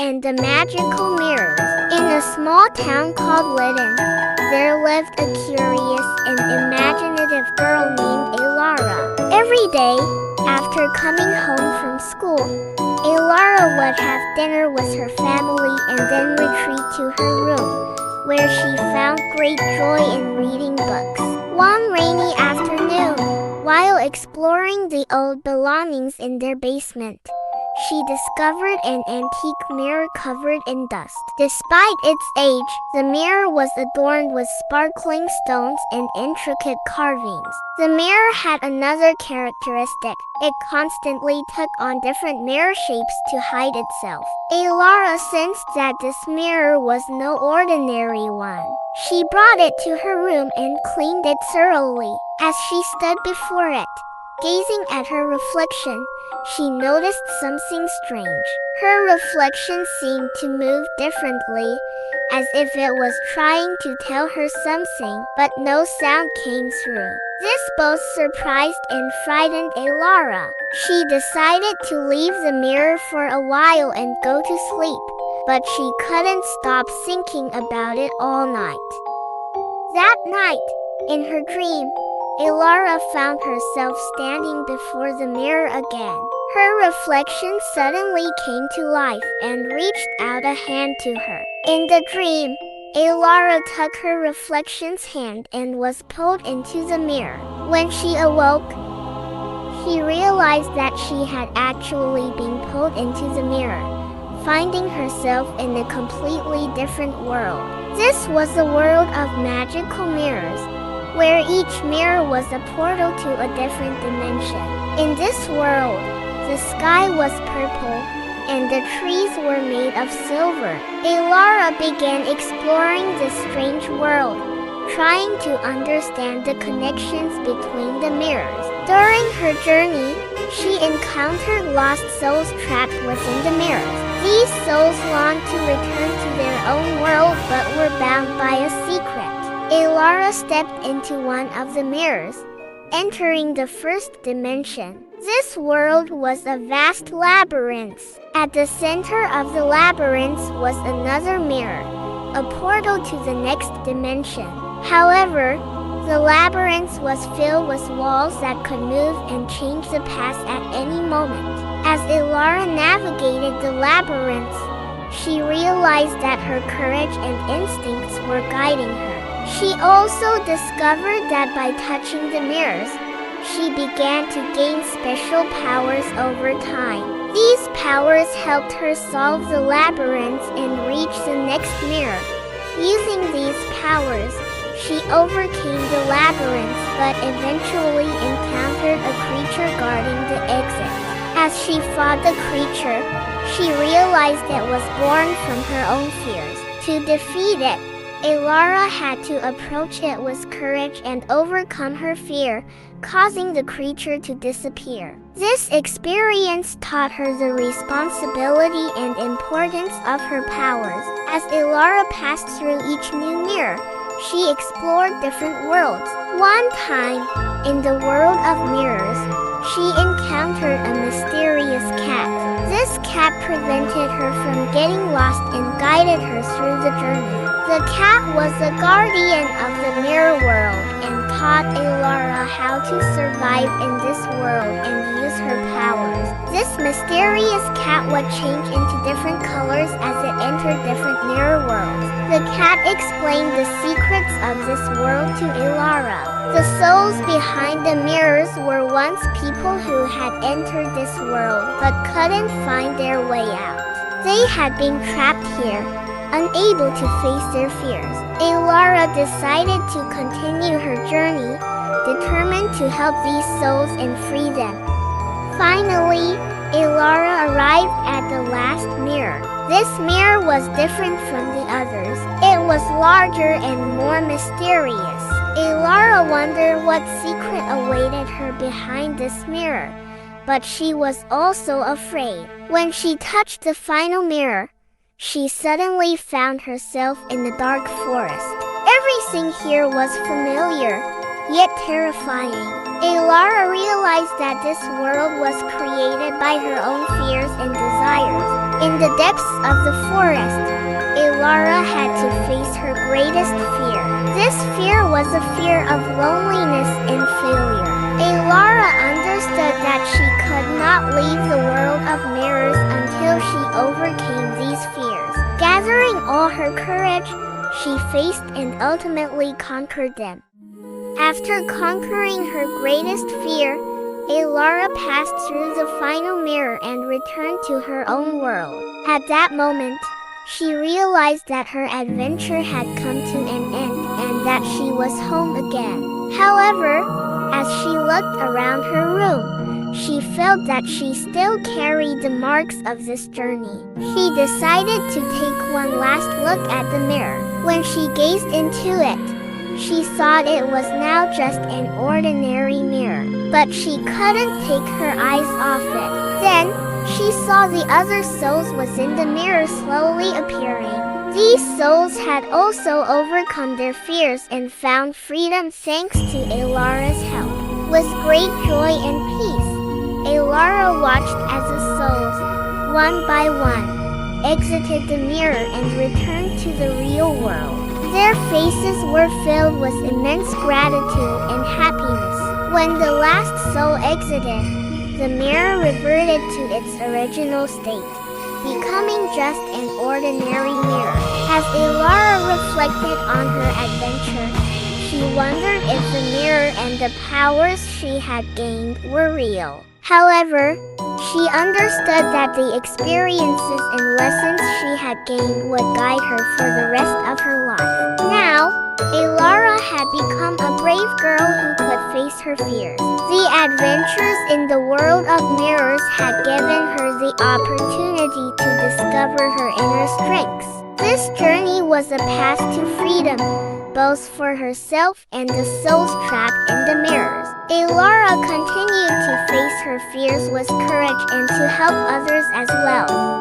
and the Magical Mirrors. In a small town called Lytton, there lived a curious and imaginative girl named Elara. Every day, after coming home from school, Elara would have dinner with her family and then retreat to her room, where she found great joy in reading books. One rainy afternoon, while exploring the old belongings in their basement, she discovered an antique mirror covered in dust. Despite its age, the mirror was adorned with sparkling stones and intricate carvings. The mirror had another characteristic. It constantly took on different mirror shapes to hide itself. Elara sensed that this mirror was no ordinary one. She brought it to her room and cleaned it thoroughly. As she stood before it, gazing at her reflection, she noticed something strange. Her reflection seemed to move differently, as if it was trying to tell her something, but no sound came through. This both surprised and frightened Elara. She decided to leave the mirror for a while and go to sleep, but she couldn't stop thinking about it all night. That night, in her dream, Elara found herself standing before the mirror again. Her reflection suddenly came to life and reached out a hand to her. In the dream, Elara took her reflection's hand and was pulled into the mirror. When she awoke, she realized that she had actually been pulled into the mirror, finding herself in a completely different world. This was the world of magical mirrors, where each mirror was a portal to a different dimension. In this world, the sky was purple, and the trees were made of silver. Elara began exploring this strange world, trying to understand the connections between the mirrors. During her journey, she encountered lost souls trapped within the mirrors. These souls longed to return to their own world but were bound by a secret. Elara stepped into one of the mirrors, entering the first dimension. This world was a vast labyrinth. At the center of the labyrinth was another mirror, a portal to the next dimension. However, the labyrinth was filled with walls that could move and change the path at any moment. As Elara navigated the labyrinth, she realized that her courage and instincts were guiding her. She also discovered that by touching the mirrors, she began to gain special powers over time. These powers helped her solve the labyrinth and reach the next mirror. Using these powers, she overcame the labyrinth but eventually encountered a creature guarding the exit. As she fought the creature, she realized it was born from her own fears. To defeat it, Elara had to approach it with courage and overcome her fear, causing the creature to disappear. This experience taught her the responsibility and importance of her powers. As Elara passed through each new mirror, she explored different worlds. One time, in the world of mirrors, she encountered a mysterious cat. This cat prevented her from getting lost and guided her through the journey. The cat was the guardian of the mirror world and taught Elara how to survive in this world and use her powers. This mysterious cat would change into different colors as it entered different mirror worlds. The cat explained the secrets of this world to Elara. The souls behind the mirrors were once people who had entered this world but couldn't find their way out. They had been trapped here, unable to face their fears. Elara decided to continue her journey, determined to help these souls and free them. Finally, Elara arrived at the last mirror. This mirror was different from the others. It was larger and more mysterious. Elara wondered what secret awaited her behind this mirror, but she was also afraid. When she touched the final mirror, she suddenly found herself in a dark forest. Everything here was familiar, yet terrifying. Elara realized that this world was created by her own fears and desires. In the depths of the forest, Elara had to face her greatest fear. This fear was a fear of loneliness and failure. Elara understood that she could not leave the world of mirrors until she overcame these fears. Gathering all her courage, she faced and ultimately conquered them. After conquering her greatest fear, Elara passed through the final mirror and returned to her own world. At that moment, she realized that her adventure had come to an end and that she was home again. However, as she looked around her room, she felt that she still carried the marks of this journey. She decided to take one last look at the mirror. When she gazed into it, she saw it was now just an ordinary mirror, but she couldn't take her eyes off it. Then, she saw the other souls within the mirror slowly appearing. These souls had also overcome their fears and found freedom thanks to Elara's help. With great joy and peace, Elara watched as the souls, one by one, exited the mirror and returned to the real world. Their faces were filled with immense gratitude and happiness. When the last soul exited, the mirror reverted to its original state, becoming just an ordinary mirror. As Elara reflected on her adventure, she wondered if the mirror and the powers she had gained were real. However, she understood that the experiences and lessons she had gained would guide her for the rest of her life. Now, Elara had become a brave girl who could face her fears. The adventures in the world of mirrors had given her the opportunity to discover her inner strengths. This journey was a path to freedom, both for herself and the souls trapped in the mirrors. Elara continued to face her fears with courage and to help others as well.